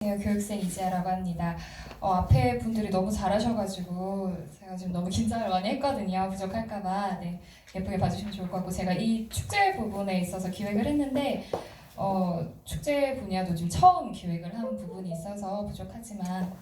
교육생 이지아라고 합니다. 앞에 분들이 너무 잘하셔가지고 제가 지금 너무 긴장을 많이 했거든요. 부족할까봐. 네, 예쁘게 봐주시면 좋을 것 같고, 제가 이 축제 부분에 있어서 기획을 했는데 축제 분야도 지금 처음 기획을 한 부분이 있어서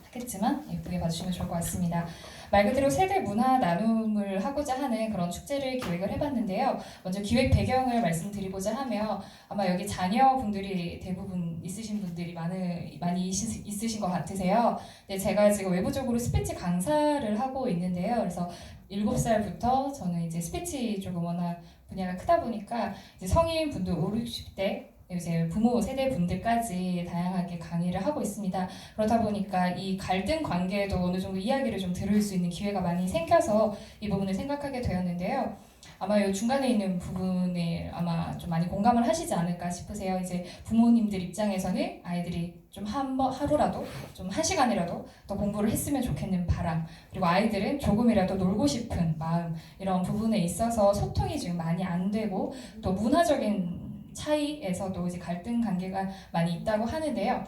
하겠지만 예쁘게 봐주시면 좋을 것 같습니다. 말 그대로 세대 문화 나눔을 하고자 하는 그런 축제를 기획을 해봤는데요. 먼저 기획 배경을 말씀드리고자 하면, 아마 여기 자녀분들이 대부분 있으신 분들이 많이 있으신 것 같으세요. 근데 제가 지금 외부적으로 스피치 강사를 하고 있는데요. 그래서 7살부터 저는 이제 스피치 쪽은 워낙 분야가 크다 보니까 이제 성인 분들 5, 60대 이제 부모 세대 분들까지 다양하게 강의를 하고 있습니다. 그러다 보니까 이 갈등 관계에도 어느 정도 이야기를 좀 들을 수 있는 기회가 많이 생겨서 이 부분을 생각하게 되었는데요. 아마 이 중간에 있는 부분에 아마 좀 많이 공감을 하시지 않을까 싶으세요. 이제 부모님들 입장에서는 아이들이 좀 하루라도 좀 1시간이라도 더 공부를 했으면 좋겠는 바람, 그리고 아이들은 조금이라도 놀고 싶은 마음, 이런 부분에 있어서 소통이 지금 많이 안 되고, 또 문화적인 차이에서도 이제 갈등 관계가 많이 있다고 하는데요.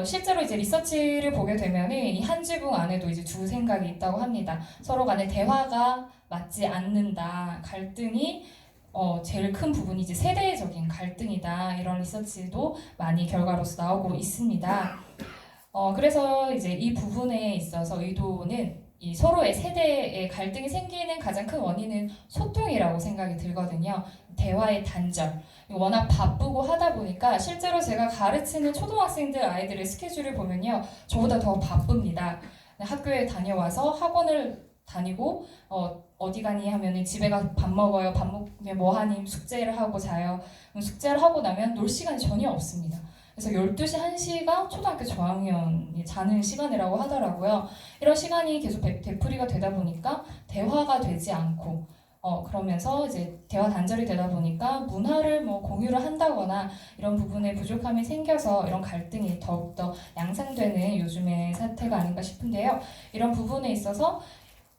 실제로 이제 리서치를 보게 되면은 이 한 지붕 안에도 이제 두 생각이 있다고 합니다. 서로 간에 대화가 맞지 않는다, 갈등이 제일 큰 부분이 이제 세대적인 갈등이다, 이런 리서치도 많이 결과로서 나오고 있습니다. 그래서 이제 이 부분에 있어서 의도는 이 서로의 세대의 갈등이 생기는 가장 큰 원인은 소통이라고 생각이 들거든요. 대화의 단절. 워낙 바쁘고 하다 보니까 실제로 제가 가르치는 초등학생들 아이들의 스케줄을 보면요, 저보다 더 바쁩니다. 학교에 다녀와서 학원을 다니고 어디 가니 하면은 집에 가서 밥 먹어요. 밥 먹으면 뭐 하니? 숙제를 하고 자요. 숙제를 하고 나면 놀 시간이 전혀 없습니다. 그래서 12시, 1시가 초등학교 저학년이 자는 시간이라고 하더라고요. 이런 시간이 계속 되풀이가 되다 보니까 대화가 되지 않고, 그러면서 이제 대화 단절이 되다 보니까 문화를 공유를 한다거나 이런 부분에 부족함이 생겨서 이런 갈등이 더욱더 양상되는 요즘의 사태가 아닌가 싶은데요. 이런 부분에 있어서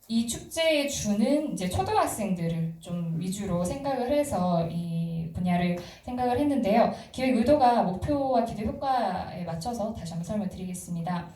이 축제에 주는 이제 초등학생들을 좀 위주로 생각을 해서 이 분야를 생각을 했는데요. 기획 의도가 목표와 기대 효과에 맞춰서 다시 한번 설명드리겠습니다.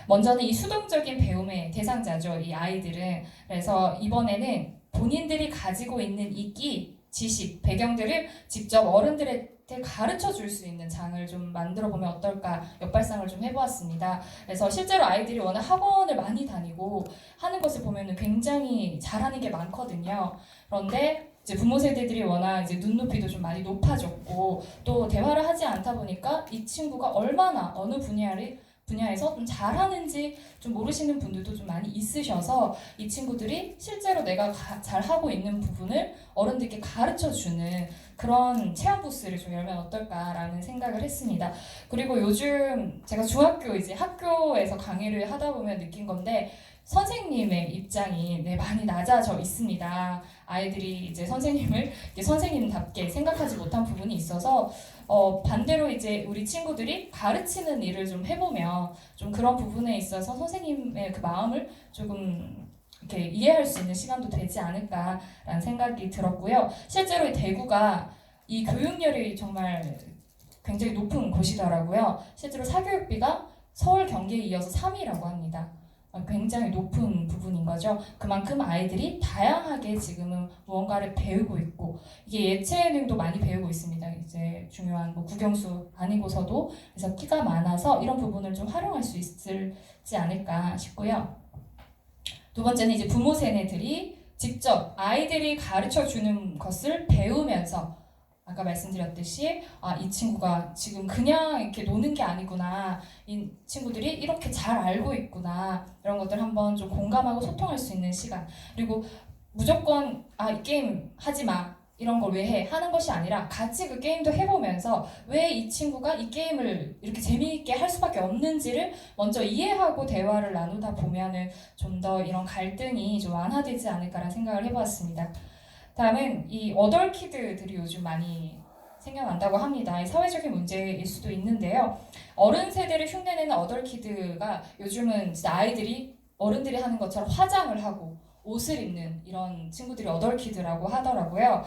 먼저는 이 수동적인 배움의 대상자죠, 이 아이들은. 그래서 이번에는 본인들이 가지고 있는 이끼, 지식, 배경들을 직접 어른들한테 가르쳐 줄 수 있는 장을 좀 만들어 보면 어떨까, 역발상을 좀 해보았습니다. 그래서 실제로 아이들이 워낙 학원을 많이 다니고 하는 것을 보면 굉장히 잘하는 게 많거든요. 그런데 이제 부모 세대들이 워낙 이제 눈높이도 좀 많이 높아졌고, 또 대화를 하지 않다 보니까 이 친구가 얼마나 어느 분야에서 좀 잘하는지 좀 모르시는 분들도 좀 많이 있으셔서, 이 친구들이 실제로 내가 잘하고 있는 부분을 어른들께 가르쳐주는 그런 체험 부스를 좀 열면 어떨까라는 생각을 했습니다. 그리고 요즘 제가 중학교 이제 학교에서 강의를 하다 보면 느낀 건데, 선생님의 입장이 많이 낮아져 있습니다. 아이들이 이제 선생님을 선생님답게 생각하지 못한 부분이 있어서 반대로 이제 우리 친구들이 가르치는 일을 좀 해보면 좀 그런 부분에 있어서 선생님의 그 마음을 조금 이렇게 이해할 수 있는 시간도 되지 않을까라는 생각이 들었고요. 실제로 이 대구가 이 교육열이 정말 굉장히 높은 곳이더라고요. 실제로 사교육비가 서울, 경기에 이어서 3위라고 합니다. 굉장히 높은 부분인 거죠. 그만큼 아이들이 다양하게 지금은 무언가를 배우고 있고, 이게 예체능도 많이 배우고 있습니다. 이제 중요한 국영수 아니고서도. 그래서 키가 많아서 이런 부분을 좀 활용할 수 있을지 않을까 싶고요. 두 번째는 이제 부모 세대들이 직접 아이들이 가르쳐 주는 것을 배우면서, 아까 말씀드렸듯이 이 친구가 지금 그냥 이렇게 노는 게 아니구나, 이 친구들이 이렇게 잘 알고 있구나, 이런 것들 한번 좀 공감하고 소통할 수 있는 시간. 그리고 무조건 이 게임 하지 마, 이런 걸 왜 해? 하는 것이 아니라 같이 그 게임도 해보면서 왜 이 친구가 이 게임을 이렇게 재미있게 할 수밖에 없는지를 먼저 이해하고 대화를 나누다 보면은 좀 더 이런 갈등이 좀 완화되지 않을까라는 생각을 해보았습니다. 다음은 이 어덜키드들이 요즘 많이 생겨난다고 합니다. 사회적인 문제일 수도 있는데요. 어른 세대를 흉내내는 어덜키드가 요즘은 진짜 아이들이 어른들이 하는 것처럼 화장을 하고 옷을 입는 이런 친구들이 어덜키드라고 하더라고요.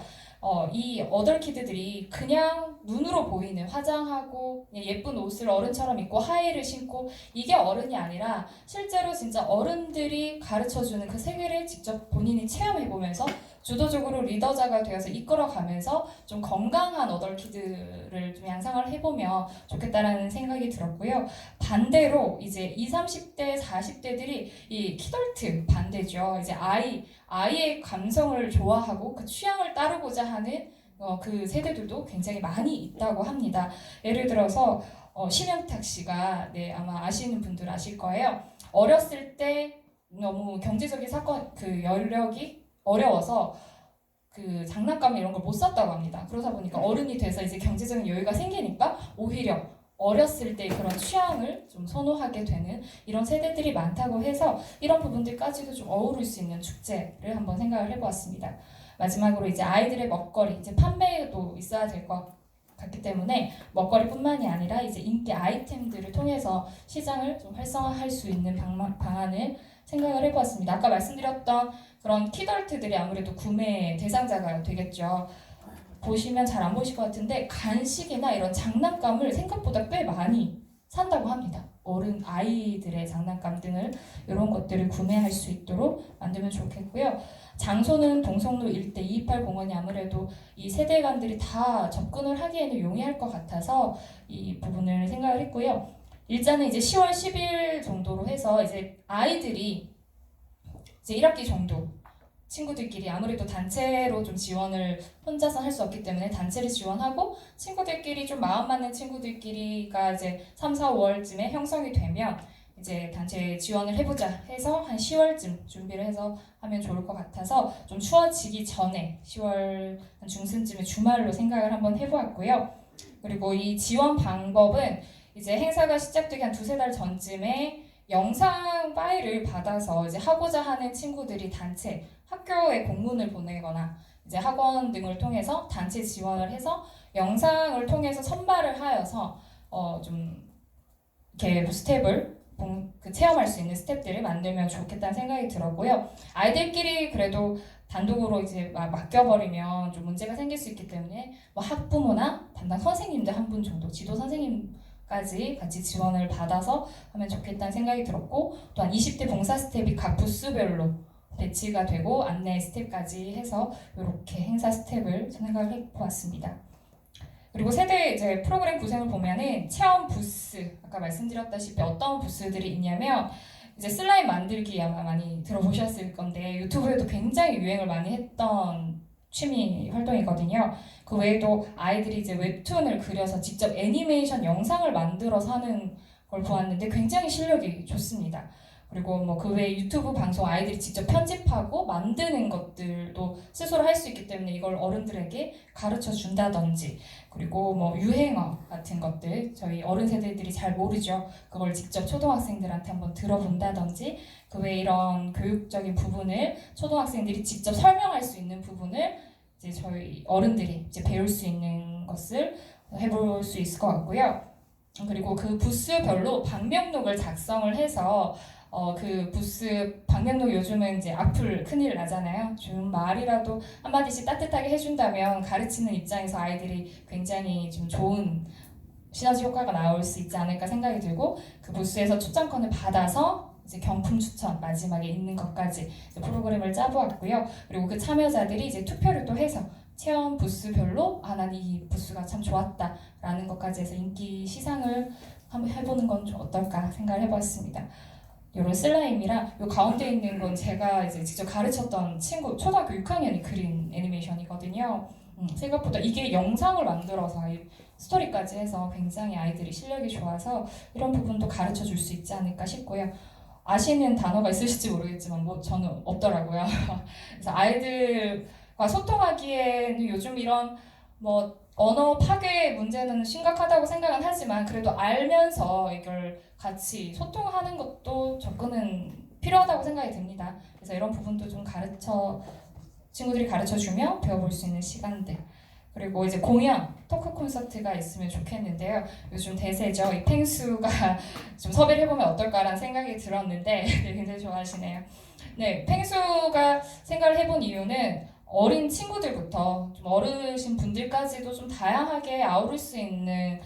이 어덜키드들이 그냥 눈으로 보이는 화장하고 예쁜 옷을 어른처럼 입고 하이힐을 신고 이게 어른이 아니라 실제로 진짜 어른들이 가르쳐주는 그 세계를 직접 본인이 체험해보면서 주도적으로 리더자가 되어서 이끌어가면서 좀 건강한 어덜키드를 좀 양상을 해보면 좋겠다라는 생각이 들었고요. 반대로 이제 20, 30대, 40대들이 이 키덜트 반대죠. 이제 아이의 감성을 좋아하고 그 취향을 따르고자 하는 그 세대들도 굉장히 많이 있다고 합니다. 예를 들어서 심영탁 씨가 아마 아시는 분들 아실 거예요. 어렸을 때 너무 경제적인 그 여력이 어려워서 그 장난감 이런 걸 못 샀다고 합니다. 그러다 보니까 어른이 돼서 이제 경제적인 여유가 생기니까 오히려 어렸을 때 그런 취향을 좀 선호하게 되는 이런 세대들이 많다고 해서 이런 부분들까지도 좀 어우를 수 있는 축제를 한번 생각을 해보았습니다. 마지막으로 이제 아이들의 먹거리, 이제 판매도 있어야 될 것 같기 때문에 먹거리뿐만이 아니라 이제 인기 아이템들을 통해서 시장을 좀 활성화할 수 있는 방안을 생각을 해보았습니다. 아까 말씀드렸던 그런 키덜트들이 아무래도 구매 대상자가 되겠죠. 보시면 잘 안 보실 것 같은데 간식이나 이런 장난감을 생각보다 꽤 많이 산다고 합니다. 아이들의 장난감 등을 이런 것들을 구매할 수 있도록 만들면 좋겠고요. 장소는 동성로 일대 228 공원이 아무래도 이 세대간들이 다 접근을 하기에는 용이할 것 같아서 이 부분을 생각을 했고요. 일자는 이제 10월 10일 정도로 해서 이제 아이들이 이제 1학기 정도 친구들끼리 아무래도 단체로 좀 지원을 혼자서 할 수 없기 때문에 단체를 지원하고 친구들끼리 좀 마음 맞는 친구들끼리가 이제 3, 4월쯤에 형성이 되면 이제 단체 지원을 해보자 해서 한 10월쯤 준비를 해서 하면 좋을 것 같아서 좀 추워지기 전에 10월 한 중순쯤에 주말로 생각을 한번 해보았고요. 그리고 이 지원 방법은 이제 행사가 시작되기 한 2-3달 전쯤에 영상 파일을 받아서 이제 하고자 하는 친구들이 단체, 학교에 공문을 보내거나 이제 학원 등을 통해서 단체 지원을 해서 영상을 통해서 선발을 하여서 좀 이렇게 스텝을 체험할 수 있는 스텝들을 만들면 좋겠다는 생각이 들었고요. 아이들끼리 그래도 단독으로 이제 맡겨버리면 좀 문제가 생길 수 있기 때문에 뭐 학부모나 담당 선생님들 한 분 정도, 지도 선생님까지 같이 지원을 받아서 하면 좋겠다는 생각이 들었고, 또한 20대 봉사 스텝이 각 부스별로 배치가 되고 안내 스텝까지 해서 이렇게 행사 스텝을 생각을 해보았습니다. 그리고 세대 이제 프로그램 구성을 보면은 체험 부스, 아까 말씀드렸다시피 어떤 부스들이 있냐면 이제 슬라임 만들기 아마 많이 들어보셨을 건데 유튜브에도 굉장히 유행을 많이 했던 취미 활동이거든요. 그 외에도 아이들이 이제 웹툰을 그려서 직접 애니메이션 영상을 만들어서 하는 걸 보았는데 굉장히 실력이 좋습니다. 그리고 뭐 그 외에 유튜브 방송 아이들이 직접 편집하고 만드는 것들도 스스로 할 수 있기 때문에 이걸 어른들에게 가르쳐 준다든지, 그리고 뭐 유행어 같은 것들 저희 어른 세대들이 잘 모르죠. 그걸 직접 초등학생들한테 한번 들어본다든지, 그 외에 이런 교육적인 부분을 초등학생들이 직접 설명할 수 있는 부분을 이제 저희 어른들이 이제 배울 수 있는 것을 해볼 수 있을 것 같고요. 그리고 그 부스별로 방명록을 작성을 해서 그 부스 방명록 요즘은 이제 악플 큰일 나잖아요. 좀 말이라도 한마디씩 따뜻하게 해준다면 가르치는 입장에서 아이들이 굉장히 좀 좋은 시너지 효과가 나올 수 있지 않을까 생각이 들고, 그 부스에서 초청권을 받아서 이제 경품 추천 마지막에 있는 것까지 프로그램을 짜보았고요. 그리고 그 참여자들이 이제 투표를 또 해서 체험 부스별로 난 이 부스가 참 좋았다라는 것까지 해서 인기 시상을 한번 해보는 건 좀 어떨까 생각을 해봤습니다. 이런 슬라임이랑 요 가운데 있는 건 제가 이제 직접 가르쳤던 친구 초등학교 6학년이 그린 애니메이션이거든요. 생각보다 이게 영상을 만들어서 스토리까지 해서 굉장히 아이들이 실력이 좋아서 이런 부분도 가르쳐 줄 수 있지 않을까 싶고요. 아시는 단어가 있으실지 모르겠지만 뭐 저는 없더라고요. 그래서 아이들과 소통하기에는 요즘 이런 뭐 언어 파괴 문제는 심각하다고 생각은 하지만 그래도 알면서 이걸 같이 소통하는 것도 접근은 필요하다고 생각이 듭니다. 그래서 이런 부분도 좀 친구들이 가르쳐주며 배워볼 수 있는 시간들. 그리고 이제 공연, 토크 콘서트가 있으면 좋겠는데요. 요즘 대세죠. 이 펭수가 좀 섭외를 해보면 어떨까라는 생각이 들었는데 굉장히 좋아하시네요. 네, 펭수가 생각을 해본 이유는 어린 친구들부터 좀 어르신 분들까지도 좀 다양하게 아우를 수 있는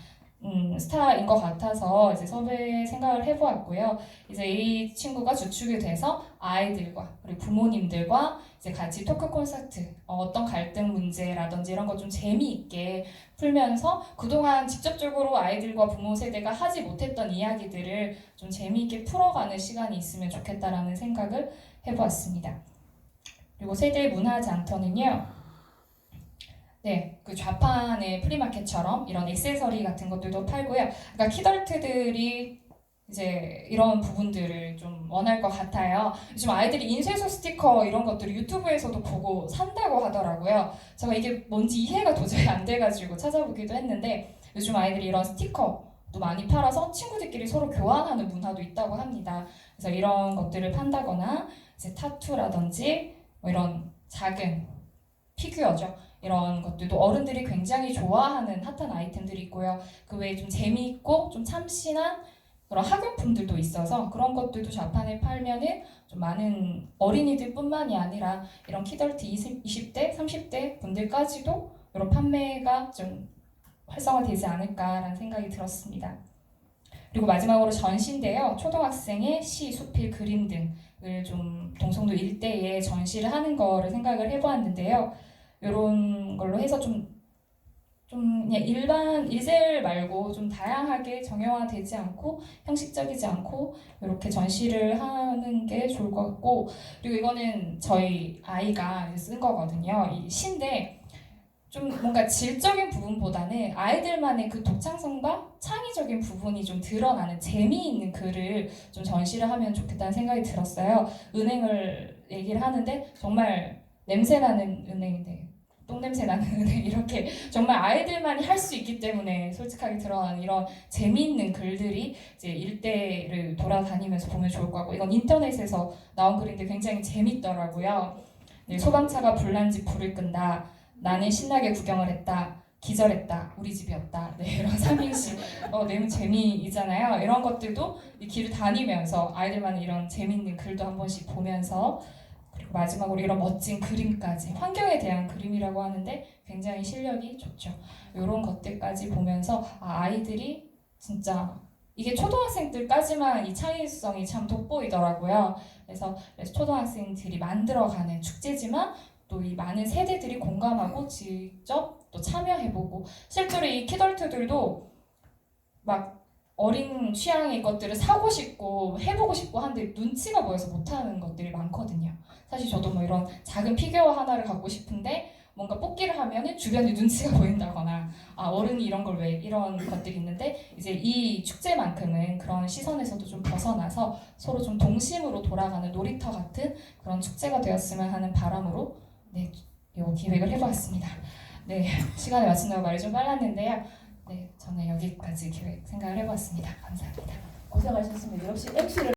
스타인 것 같아서 이제 섭외 생각을 해보았고요. 이제 이 친구가 주축이 돼서 아이들과 그리고 부모님들과 이제 같이 토크 콘서트, 어떤 갈등 문제라든지 이런 거 좀 재미있게 풀면서 그동안 직접적으로 아이들과 부모 세대가 하지 못했던 이야기들을 좀 재미있게 풀어가는 시간이 있으면 좋겠다라는 생각을 해보았습니다. 그리고 세대 문화 장터는요. 네, 그 좌판의 플리마켓처럼 이런 액세서리 같은 것들도 팔고요. 그러니까 키덜트들이 이제 이런 부분들을 좀 원할 것 같아요. 요즘 아이들이 인쇄소 스티커 이런 것들을 유튜브에서도 보고 산다고 하더라고요. 제가 이게 뭔지 이해가 도저히 안 돼가지고 찾아보기도 했는데 요즘 아이들이 이런 스티커도 많이 팔아서 친구들끼리 서로 교환하는 문화도 있다고 합니다. 그래서 이런 것들을 판다거나 이제 타투라든지 뭐 이런 작은 피규어죠. 이런 것들도 어른들이 굉장히 좋아하는 핫한 아이템들이 있고요. 그 외에 좀 재미있고 좀 참신한 그런 학용품들도 있어서 그런 것들도 좌판에 팔면은 좀 많은 어린이들뿐만이 아니라 이런 키덜트 20대, 30대 분들까지도 이런 판매가 좀 활성화되지 않을까라는 생각이 들었습니다. 그리고 마지막으로 전시인데요. 초등학생의 시, 수필, 그림 등을 좀 동성로 일대에 전시를 하는 거를 생각을 해보았는데요. 이런 걸로 해서 좀 그냥 일반 일셀 말고 좀 다양하게 정형화되지 않고 형식적이지 않고 이렇게 전시를 하는 게 좋을 것 같고, 그리고 이거는 저희 아이가 쓴 거거든요. 이 시인데 좀 뭔가 질적인 부분보다는 아이들만의 그 독창성과 창의적인 부분이 좀 드러나는 재미있는 글을 좀 전시를 하면 좋겠다는 생각이 들었어요. 은행을 얘기를 하는데 정말 냄새나는 은행인데 똥냄새 나는 은행 이렇게 정말 아이들만이 할 수 있기 때문에 솔직하게 드러나는 이런 재미있는 글들이 이제 일대를 돌아다니면서 보면 좋을 것 같고, 이건 인터넷에서 나온 글인데 굉장히 재밌더라고요. 네, 소방차가 불난지 불을 끈다. 나는 신나게 구경을 했다. 기절했다. 우리 집이었다. 네, 이런 삼행시 내면 재미있잖아요. 이런 것들도 이 길을 다니면서 아이들만의 이런 재미있는 글도 한 번씩 보면서, 그리고 마지막으로 이런 멋진 그림까지, 환경에 대한 그림이라고 하는데 굉장히 실력이 좋죠. 이런 것들까지 보면서 아이들이 진짜 이게 초등학생들까지만 이 창의성이 참 돋보이더라고요. 그래서 초등학생들이 만들어가는 축제지만 또 이 많은 세대들이 공감하고 직접 또 참여해보고, 실제로 이 키덜트들도 막 어린 취향의 것들을 사고 싶고 해보고 싶고 한데 눈치가 보여서 못하는 것들이 많거든요. 사실 저도 뭐 이런 작은 피규어 하나를 갖고 싶은데 뭔가 뽑기를 하면은 주변에 눈치가 보인다거나 어른이 이런 걸 왜 이런 것들이 있는데, 이제 이 축제만큼은 그런 시선에서도 좀 벗어나서 서로 좀 동심으로 돌아가는 놀이터 같은 그런 축제가 되었으면 하는 바람으로 네, 요 기획을 해보았습니다. 네, 시간에 맞춘다고 말이 좀 빨랐는데요. 네, 저는 여기까지 기획 생각을 해보았습니다. 감사합니다. 고생하셨습니다. 역시 MC를